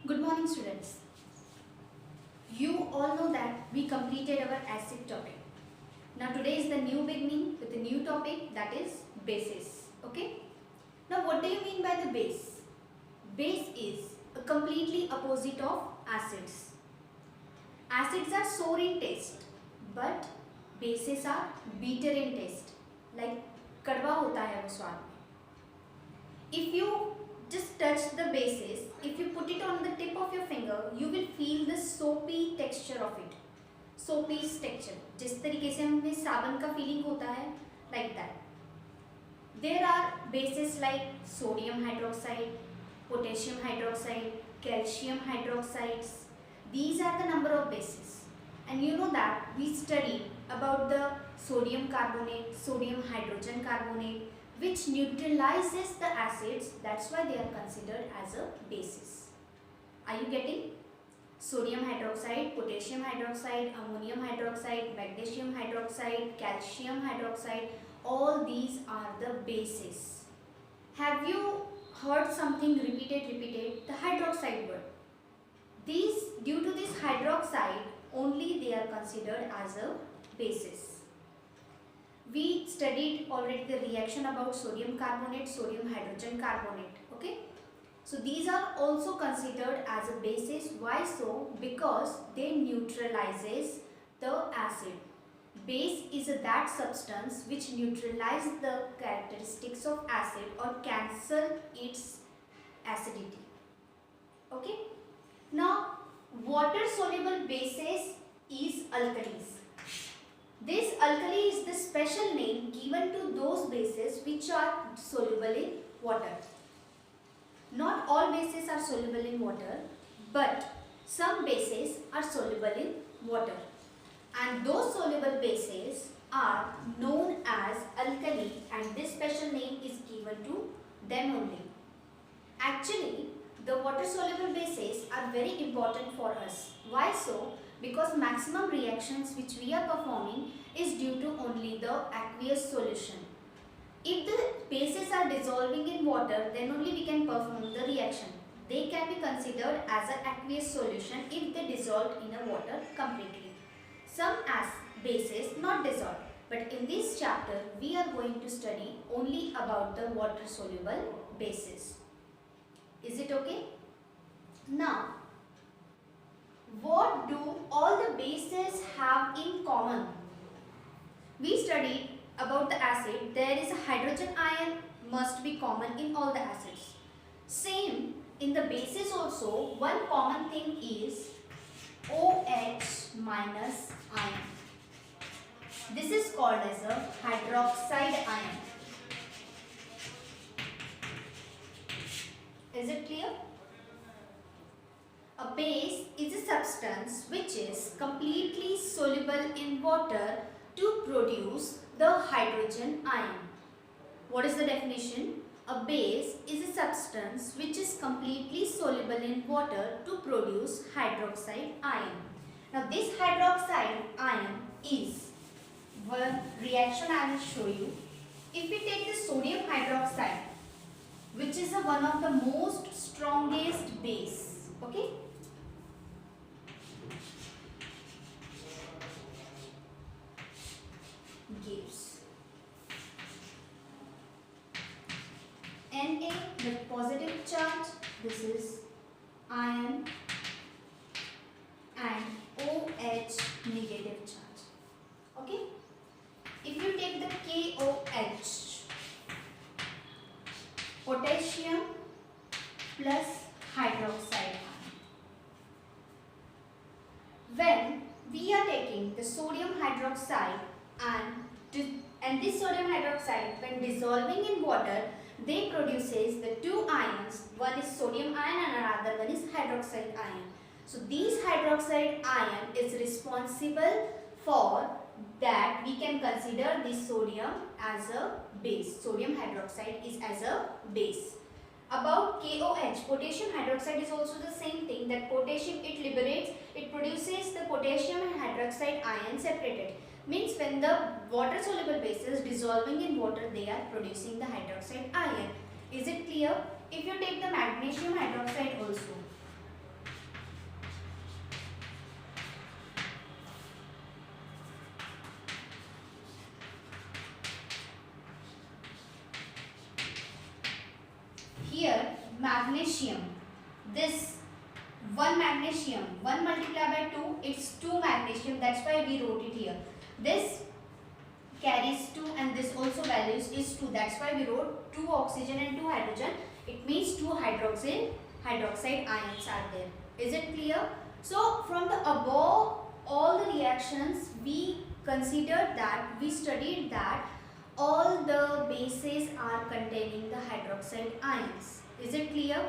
Good morning, students. You all know that we completed our acid topic. Now today is the new beginning with a new topic, that is bases. Okay. Now what do you mean by the base? Base is a completely opposite of acids. Acids are sour in taste, but bases are bitter in taste. Like कड़वा होता है वो स्वाद में. If you just touch the bases, if you put it on the tip of your finger, you will feel the soapy texture of it. Soapy texture. जिस तरीके से हमें साबन का feeling होता है, like that. There are bases like sodium hydroxide, potassium hydroxide, calcium hydroxides. These are the number of bases. And you know that we studied about the sodium carbonate, sodium hydrogen carbonate, which neutralizes the acids. That's why they are considered as a bases. Are you getting? Sodium hydroxide, potassium hydroxide, ammonium hydroxide, magnesium hydroxide, calcium hydroxide, all these are the bases. Have you heard something repeated? The hydroxide word. Due to this hydroxide, only they are considered as a bases. We studied already the reaction about sodium carbonate, sodium hydrogen carbonate. Okay. So these are also considered as a bases. Why so? Because they neutralizes the acid. Base is that substance which neutralizes the characteristics of acid or cancel its acidity. Okay. Now water soluble bases is alkalis. This alkali is the special name given to those bases which are soluble in water. Not all bases are soluble in water, but some bases are soluble in water. And those soluble bases are known as alkali, and this special name is given to them only. Actually, the water soluble bases are very important for us. Why so? Because maximum reactions which we are performing is due to only the aqueous solution. If the bases are dissolving in water, then only we can perform the reaction. They can be considered as an aqueous solution if they dissolved in a water completely. Some bases not dissolved, but in this chapter we are going to study only about the water soluble bases. Is it okay? Now, what do all the bases have in common? We studied about the acid. There is a hydrogen ion must be common in all the acids. Same in the bases also, one common thing is OH minus ion. This is called as a hydroxide ion. Is it clear? A base is a substance which is completely soluble in water to produce the hydrogen ion. What is the definition? A base is a substance which is completely soluble in water to produce hydroxide ion. Now this hydroxide ion is one reaction I will show you. If we take the sodium hydroxide, which is one of the most strongest base, okay? Gives Na with positive charge, this is ion, and OH negative charge. Okay? If you take the KOH, potassium plus hydroxide ion. When we are taking the sodium hydroxide and this sodium hydroxide, when dissolving in water, they produces the two ions. One is sodium ion and another one is hydroxide ion. So these hydroxide ion is responsible for that we can consider this sodium as a base. Sodium hydroxide is as a base. About KOH, potassium hydroxide is also the same thing, that potassium it produces the potassium and hydroxide ion separated. Means when the water soluble bases dissolving in water, they are producing the hydroxide ion. Is it clear? If you take the magnesium hydroxide also, magnesium, this 1 magnesium, 1 multiplied by 2, it's 2 magnesium, that's why we wrote it here. This carries 2 and this also values is 2, that's why we wrote 2 oxygen and 2 hydrogen. It means 2 hydroxide ions are there. Is it clear? So from the above all the reactions, we considered that, we studied that all the bases are containing the hydroxide ions. Is it clear?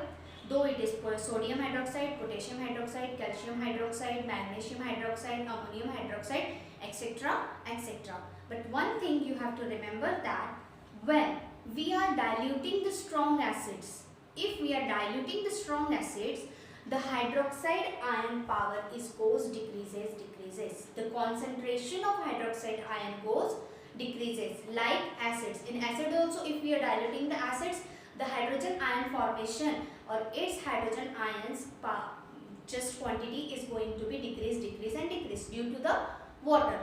Though it is sodium hydroxide, potassium hydroxide, calcium hydroxide, magnesium hydroxide, ammonium hydroxide, etc., etc. But one thing you have to remember that when we are diluting the strong acids, if we are diluting the strong acids, the hydroxide ion power decreases. The concentration of hydroxide ion decreases like acids. In acid also, if we are diluting the acids, the hydrogen ion formation or its hydrogen ions just quantity is going to be decrease due to the water,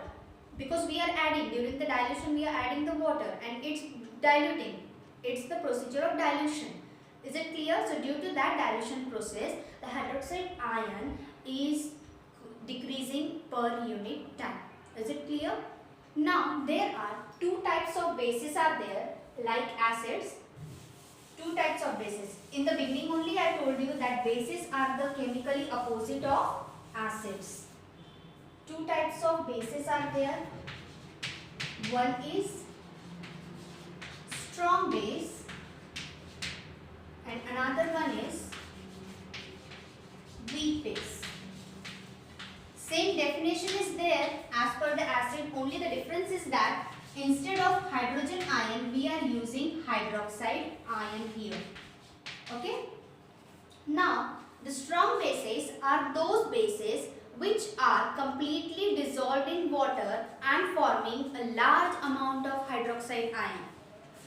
because we are adding, during the dilution we are adding the water and it's diluting. It's the procedure of dilution. Is it clear? So due to that dilution process, the hydroxide ion is decreasing per unit time. Is it clear? Now there are two types of bases are there, like acids. Two types of bases. In the beginning only I told you that bases are the chemically opposite of acids. Two types of bases are there. One is strong base and another one is weak base. Same definition is there as per the acid, only the difference is that instead of hydrogen ion we are using hydroxide ion here. Okay. Now the strong bases are those bases which are completely dissolved in water and forming a large amount of hydroxide ion.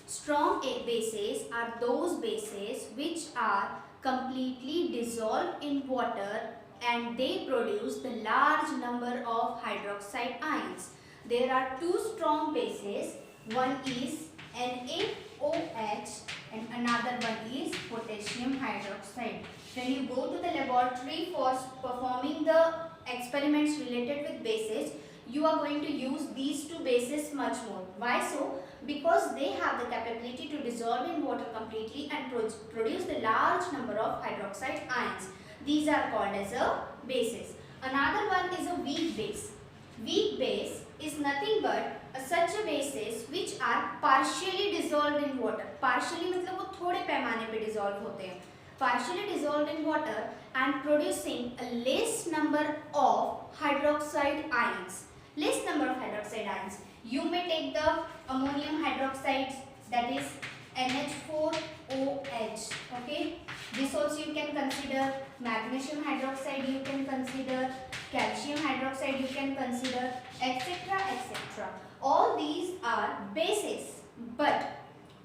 Strong bases are those bases which are completely dissolved in water and they produce the large number of hydroxide ions. There are two strong bases, one is NaOH and another one is potassium hydroxide. When you go to the laboratory for performing the experiments related with bases, you are going to use these two bases much more. Why so? Because they have the capability to dissolve in water completely and produce the large number of hydroxide ions. These are called as a bases. Another one is a weak base. Weak base is nothing but such a bases which are partially dissolved in water. Partially मतलब वो थोड़े पैमाने पे dissolve होते हैं. Partially dissolved in water and producing a less number of hydroxide ions. Less number of hydroxide ions. You may take the ammonium hydroxides, that is NH4OH. Okay. This also you can consider. Magnesium hydroxide you can consider. Calcium hydroxide you can consider, etc., etc. All these are bases, but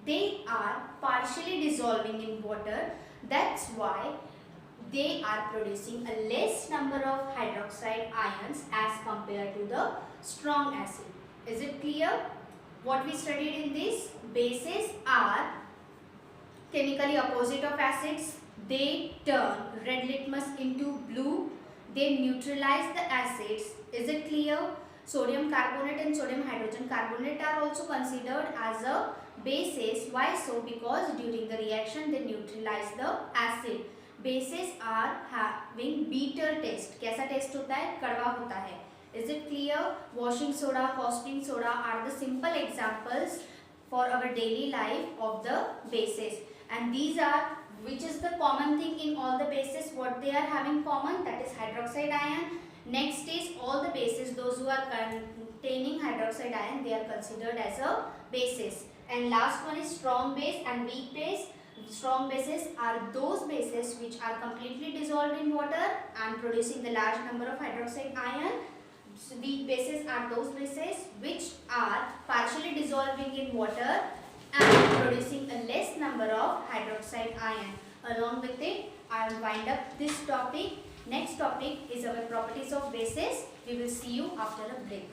they are partially dissolving in water. That's why they are producing a less number of hydroxide ions as compared to the strong acid. Is it clear? What we studied in this? Bases are chemically opposite of acids. They turn red litmus into blue. They neutralize the acids. Is it clear? Sodium carbonate and sodium hydrogen carbonate are also considered as a bases. Why so? Because during the reaction they neutralize the acid. Bases are having bitter taste. कैसा taste होता है? कड़वा होता है. Is it clear? Washing soda, caustic soda are the simple examples for our daily life of the bases. And these are, which is the common thing in all the bases, what they are having common, that is hydroxide ion. Next is all the bases, those who are containing hydroxide ion, they are considered as a bases. And last one is strong base and weak base. Strong bases are those bases which are completely dissolved in water and producing the large number of hydroxide ion. Weak bases are those bases which are partially dissolving in water and producing a less number of hydroxide ion. Along with it, I will wind up this topic. Next topic is our properties of bases. We will see you after a break.